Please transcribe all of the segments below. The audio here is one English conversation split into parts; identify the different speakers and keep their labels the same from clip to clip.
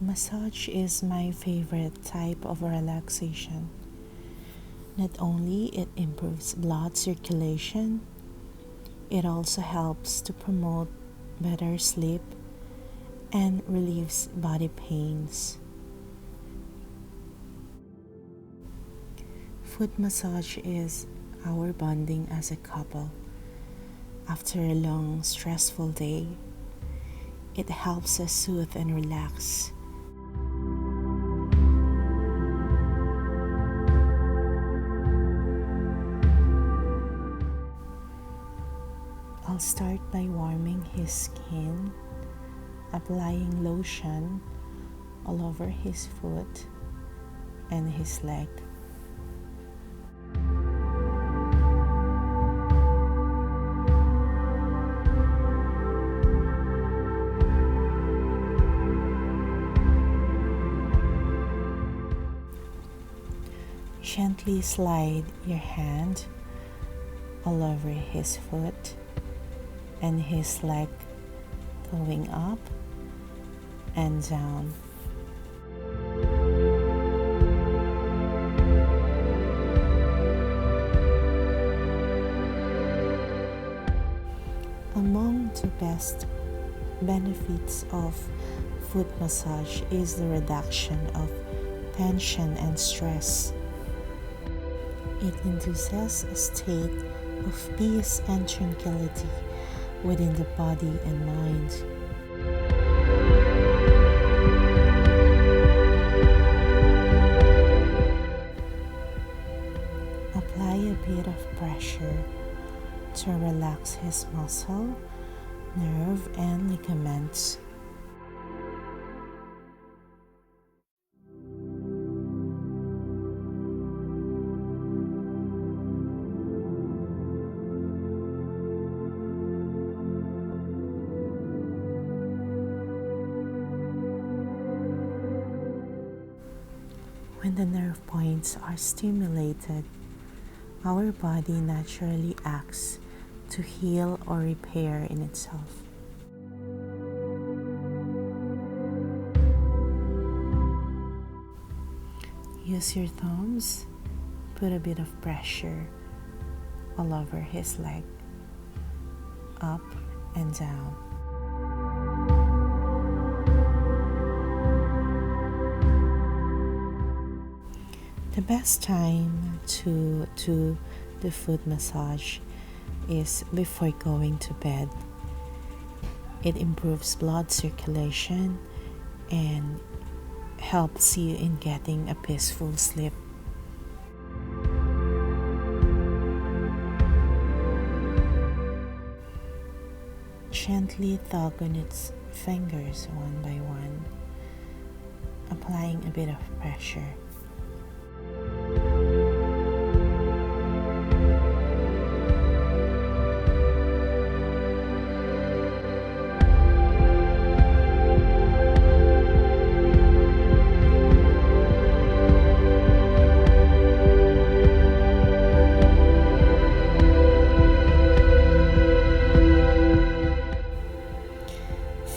Speaker 1: Massage is my favorite type of relaxation. Not only it improves blood circulation, it also helps to promote better sleep and relieves body pains. Foot massage is our bonding as a couple. After a long, stressful day, it helps us soothe and relax. I'll start by warming his skin, applying lotion all over his foot and his leg. Gently slide your hand all over his foot and his leg, going up and down. Among the best benefits of foot massage is the reduction of tension and stress. It induces a state of peace and tranquility within the body and mind. Apply a bit of pressure to relax his muscle, nerve, and ligaments. When the nerve points are stimulated, our body naturally acts to heal or repair in itself. Use your thumbs, put a bit of pressure all over his leg, up and down. The best time to do the foot massage is before going to bed. It improves blood circulation and helps you in getting a peaceful sleep. Gently tug on its fingers one by one, applying a bit of pressure.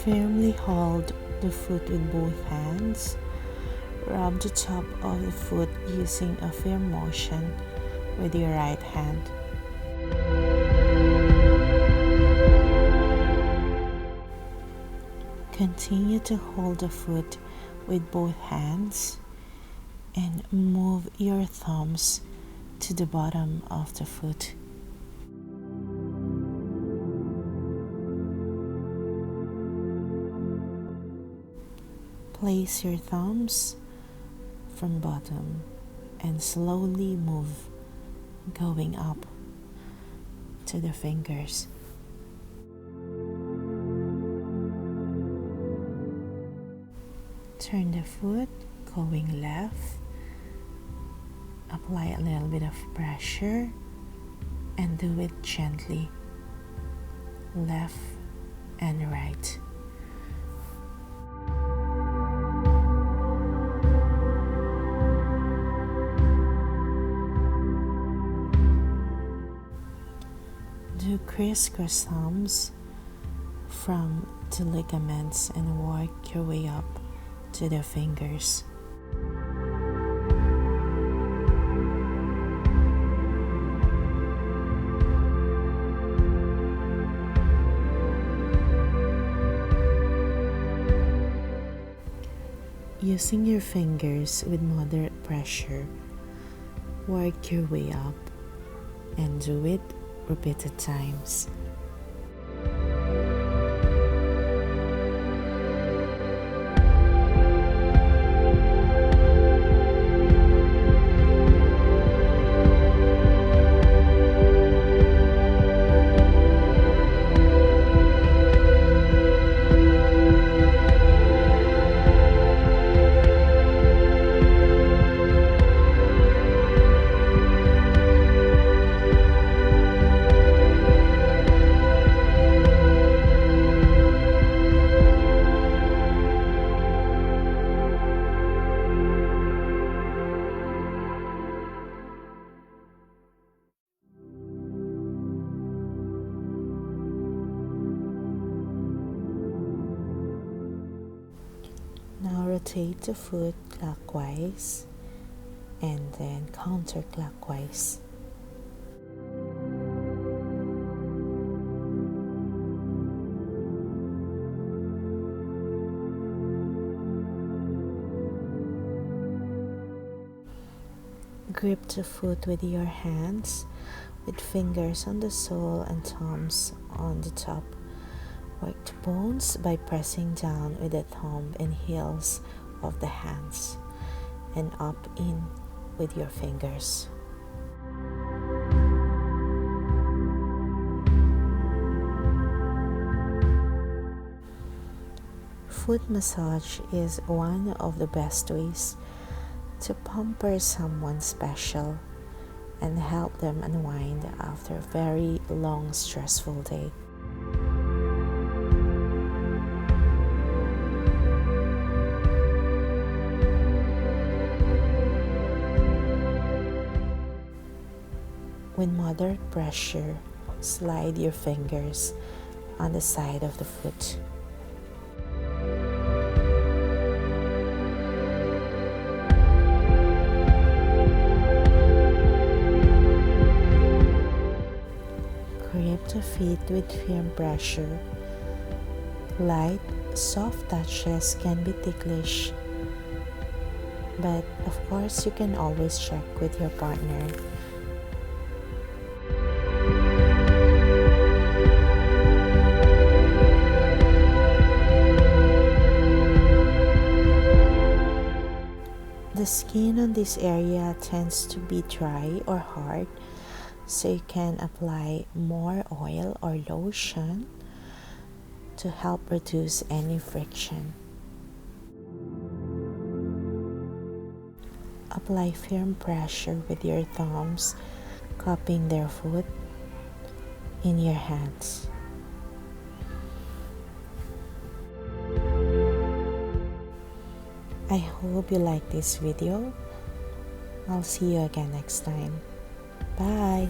Speaker 1: Firmly hold the foot with both hands. Rub the top of the foot using a firm motion with your right hand. Continue to hold the foot with both hands and move your thumbs to the bottom of the foot. Place your thumbs from bottom and slowly move, going up to the fingers. Turn the foot going left. Apply a little bit of pressure and do it gently, left and right. Do crisscross thumbs from the ligaments and work your way up to the fingers. Using your fingers with moderate pressure, work your way up and do it repeated times. Now rotate the foot clockwise and then counterclockwise. Grip the foot with your hands, with fingers on the sole and thumbs on the top. Work the bones by pressing down with the thumb and heels of the hands and up in with your fingers. Foot massage is one of the best ways to pamper someone special and help them unwind after a very long, stressful day. With moderate pressure, slide your fingers on the side of the foot. Grip the feet with firm pressure. Light, soft touches can be ticklish, but of course you can always check with your partner. The skin on this area tends to be dry or hard, so you can apply more oil or lotion to help reduce any friction. Apply firm pressure with your thumbs, cupping their foot in your hands. I hope you like this video. I'll see you again next time. Bye!